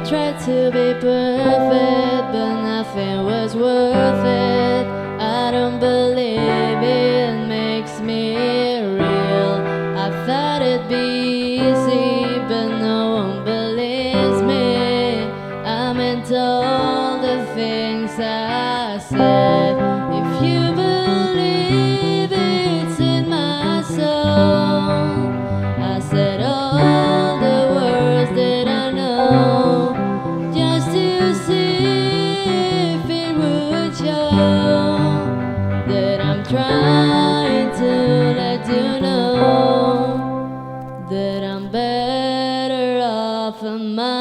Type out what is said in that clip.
tried to be perfect, but nothing was worth it. I don't believe it makes me real. I thought it'd be easy, but no one believes me. I meant all the things I said. If you believe it's in my soul, I said all the words that I know, just to see if it would show that I'm trying to let you know that I'm better off on my